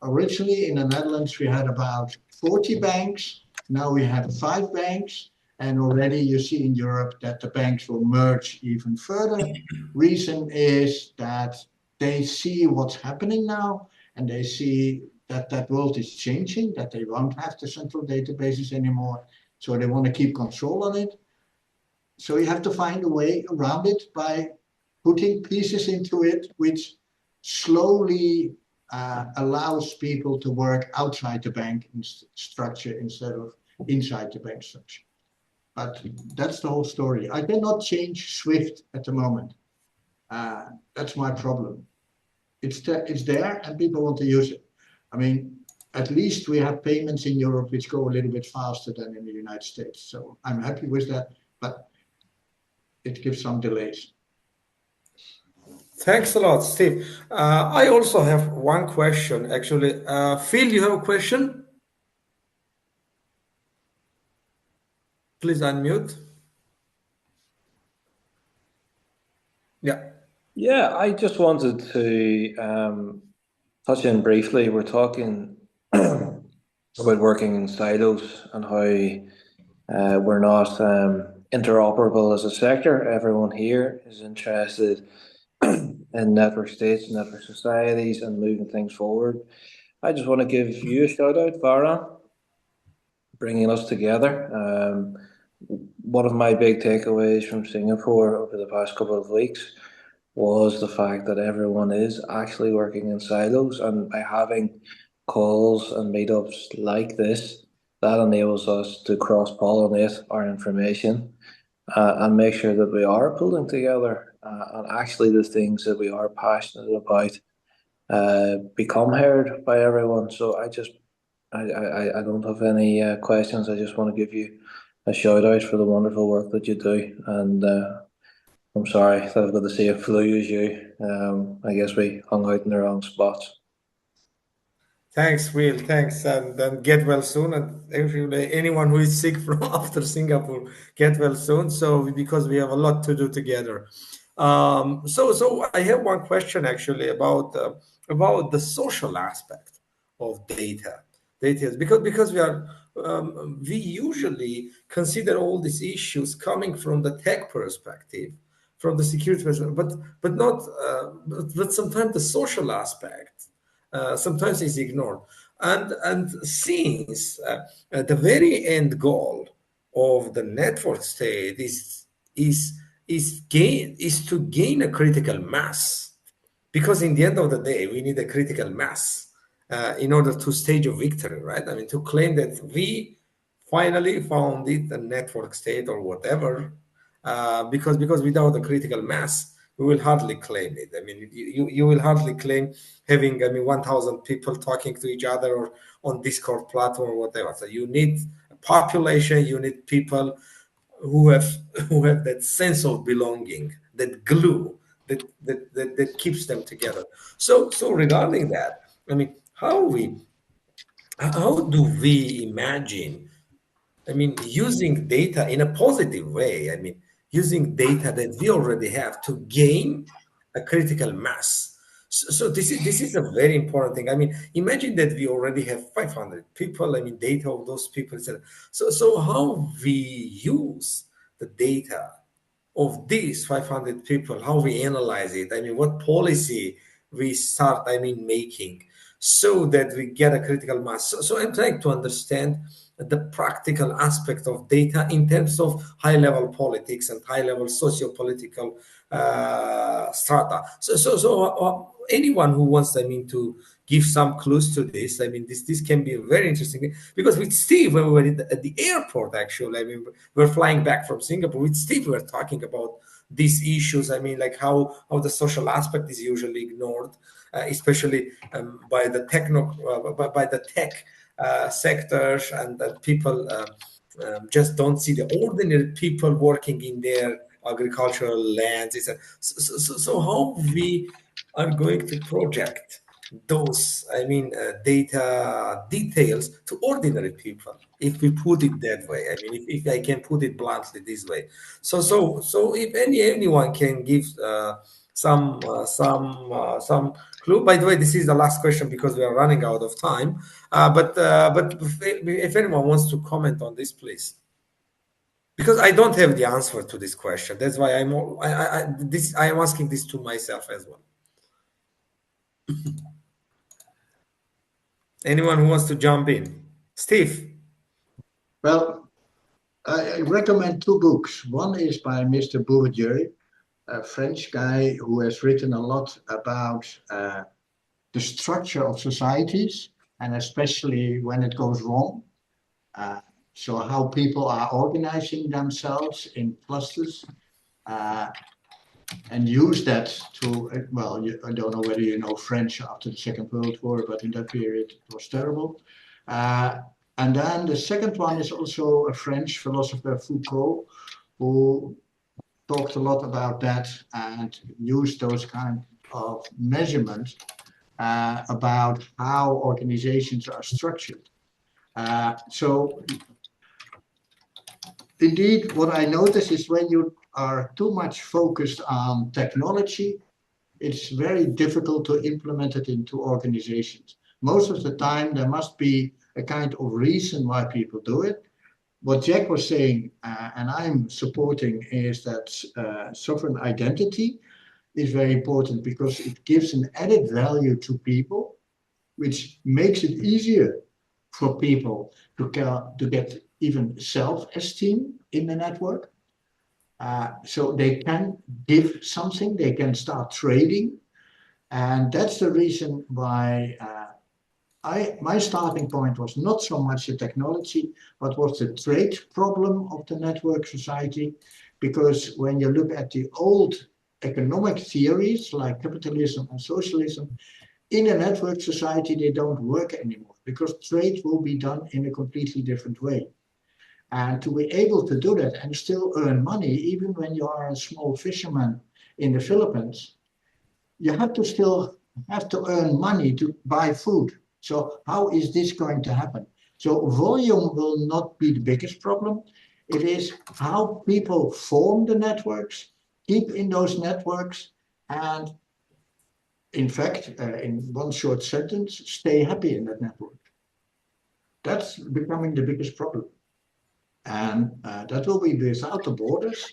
Originally in the Netherlands, we had about 40 banks. Now we have 5 banks. And already you see in Europe that the banks will merge even further. Reason is that they see what's happening now and they see that that world is changing, that they won't have the central databases anymore. So they want to keep control on it. So you have to find a way around it by putting pieces into it, which slowly allows people to work outside the bank structure instead of inside the bank structure. But that's the whole story. I cannot change SWIFT at the moment. That's my problem. It's there and people want to use it. I mean, at least we have payments in Europe which go a little bit faster than in the United States. So I'm happy with that, but it gives some delays. Thanks a lot, Steve. I also have one question, actually. Phil, you have a question? Please unmute. Yeah. Yeah, I just wanted to touch in briefly. We're talking about working in silos and how we're not interoperable as a sector. Everyone here is interested in network states, network societies, and moving things forward. I just want to give you a shout out, Vahram, bringing us together. One of my big takeaways from Singapore over the past couple of weeks was the fact that everyone is actually working in silos, and by having calls and meetups like this, that enables us to cross-pollinate our information and make sure that we are pulling together and actually the things that we are passionate about become heard by everyone. So I don't have any questions. I just want to give you a shout out for the wonderful work that you do, and I'm sorry that I've got the same flu as you. I guess we hung out in the wrong spots. Thanks, Will. Thanks, and get well soon. And anyone who is sick from after Singapore, get well soon. So because we have a lot to do together. So I have one question actually about the social aspect of data. Data is because we usually consider all these issues coming from the tech perspective, from the security perspective, but not but sometimes the social aspect sometimes is ignored. And since the very end goal of the network state is is to gain a critical mass, because in the end of the day we need a critical mass in order to stage a victory, right? I mean, to claim that we finally found it a network state or whatever, because without a critical mass we will hardly claim it. I mean, you will hardly claim having, I mean, 1,000 people talking to each other or on Discord platform or whatever. So you need a population, you need people who have who have that sense of belonging, that glue that keeps them together. So regarding that, I mean, how do we imagine, I mean, using data in a positive way? I mean, using data that we already have to gain a critical mass. So this is a very important thing. I mean, imagine that we already have 500 people. I mean, data of those people. So how we use the data of these 500 people, how we analyze it, I mean, what policy we start, I mean, making, so that we get a critical mass. So I'm trying to understand the practical aspect of data in terms of high level politics and high level socio-political strata. So anyone who wants, I mean, to give some clues to this, I mean, this can be very interesting, because with Steve, when we were at the airport, actually, I mean, we're flying back from Singapore, with Steve we were talking about these issues. I mean, like how the social aspect is usually ignored, especially by the by the tech sectors, and that people just don't see the ordinary people working in their agricultural lands. So how we are going to project those, I mean, data details to ordinary people, if we put it that way. I mean, if I can put it bluntly this way. So if anyone can give some clue. By the way, this is the last question because we are running out of time. But if anyone wants to comment on this, please, because I don't have the answer to this question. That's why I am asking this to myself as well. Anyone who wants to jump in? Steve? Well, I recommend two books. One is by Mr. Bourdieu, a French guy who has written a lot about the structure of societies, and especially when it goes wrong. So how people are organizing themselves in clusters, and use that to, well, I don't know whether you know French after the Second World War, but in that period it was terrible. And then the second one is also a French philosopher, Foucault, who talked a lot about that and used those kind of measurements about how organizations are structured. So indeed, what I notice is when you are too much focused on technology, it's very difficult to implement it into organizations. Most of the time, there must be a kind of reason why people do it. What Jack was saying, and I'm supporting, is that sovereign identity is very important because it gives an added value to people, which makes it easier for people to get even self-esteem in the network. So they can give something, they can start trading. And that's the reason why my starting point was not so much the technology, but was the trade problem of the network society. Because when you look at the old economic theories like capitalism and socialism, in a network society, they don't work anymore because trade will be done in a completely different way. And to be able to do that and still earn money, even when you are a small fisherman in the Philippines, you have to still have to earn money to buy food. So how is this going to happen? So volume will not be the biggest problem. It is how people form the networks, keep in those networks, and in fact, in one short sentence, stay happy in that network. That's becoming the biggest problem. And that will be without the borders,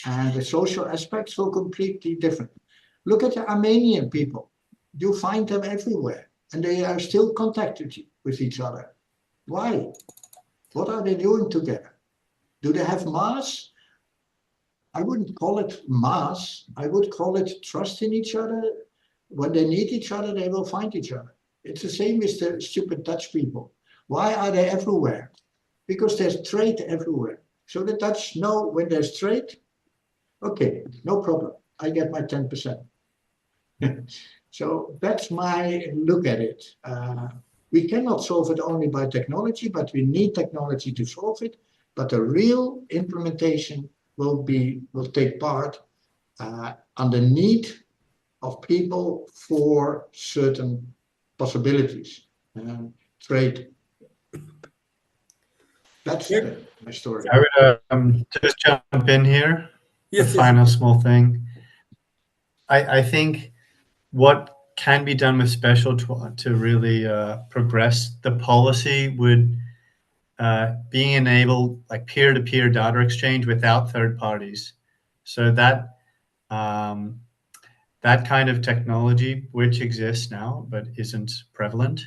and the social aspects will completely different. Look at the Armenian people. You find them everywhere, and they are still contacted with each other. Why? What are they doing together? Do they have mass? I wouldn't call it mass. I would call it trust in each other. When they need each other, they will find each other. It's the same as the stupid Dutch people. Why are they everywhere? Because there's trade everywhere. So the Dutch know when there's trade, okay, no problem. I get my 10%. So that's my look at it. We cannot solve it only by technology, but we need technology to solve it. But the real implementation will take part on the need of people for certain possibilities. Trade. That's my story. I would just jump in here. Yes, a final small thing. I think what can be done with special to really progress the policy would being enabled like peer-to-peer data exchange without third parties. So that that kind of technology, which exists now but isn't prevalent,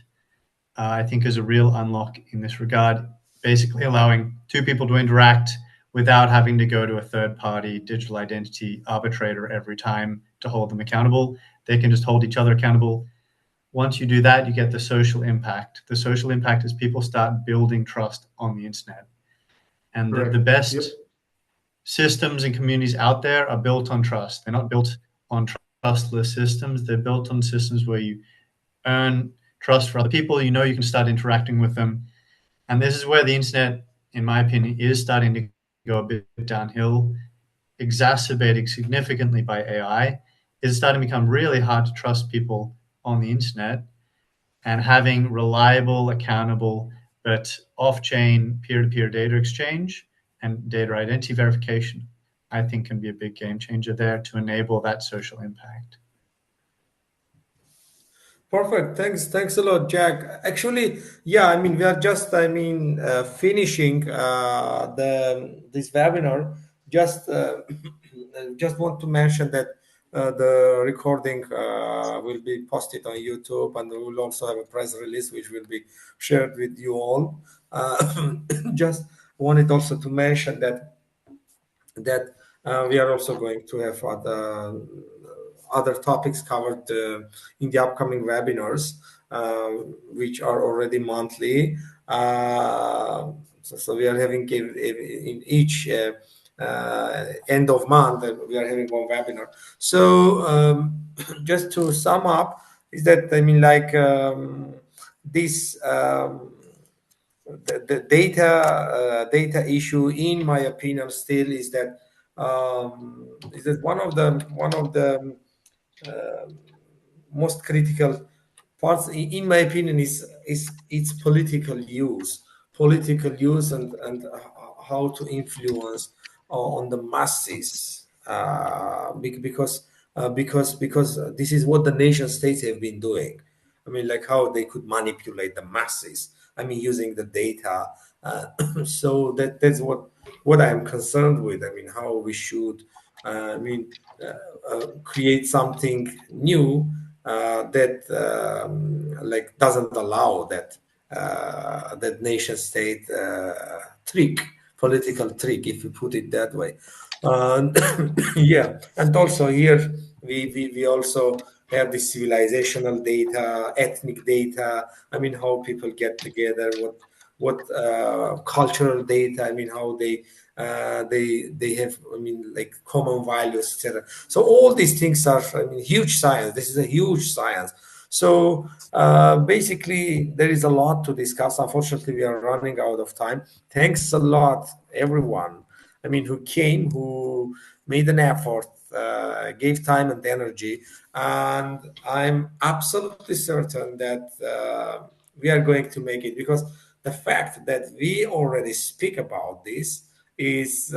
I think is a real unlock in this regard, basically allowing two people to interact without having to go to a third-party digital identity arbitrator every time to hold them accountable. They can just hold each other accountable. Once you do that, you get the social impact. The social impact is people start building trust on the internet. And the best systems and communities out there are built on trust. They're not built on trustless systems. They're built on systems where you earn trust for other people. You know you can start interacting with them. And this is where the internet, in my opinion, is starting to go a bit downhill, exacerbated significantly by AI. It's starting to become really hard to trust people on the internet, and having reliable, accountable, but off-chain peer-to-peer data exchange and data identity verification, I think can be a big game changer there to enable that social impact. Perfect. Thanks a lot, Jack. Actually, yeah, I mean, we are just, finishing this webinar. Just want to mention that the recording will be posted on YouTube, and we will also have a press release which will be shared with you all. Just wanted also to mention that we are also going to have other topics covered in the upcoming webinars, which are already monthly. So we are having in each end of month, we are having one webinar. So just to sum up, is that this the data issue, in my opinion, still is that one of the most critical parts, in my opinion, is its political use, and how to influence on the masses, because this is what the nation states have been doing. I mean, like how they could manipulate the masses. I mean, using the data. So that's what I am concerned with. I mean, how we should create something new that doesn't allow that nation state political trick, if you put it that way. Yeah, and also here we also have this civilizational data, ethnic data. I mean, how people get together, what cultural data. I mean, how they have, I mean, like common values, etc. So all these things are, I mean, huge science. This is a huge science. So basically, there is a lot to discuss. Unfortunately, we are running out of time. Thanks a lot, everyone. I mean, who came, who made an effort, gave time and energy. And I'm absolutely certain that we are going to make it, because the fact that we already speak about this is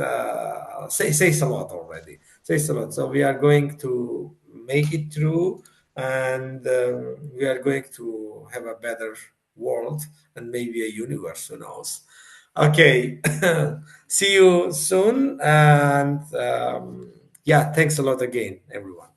says a lot already. Says a lot. So we are going to make it through, and we are going to have a better world and maybe a universe. Who knows? Okay. See you soon, and yeah, thanks a lot again, everyone.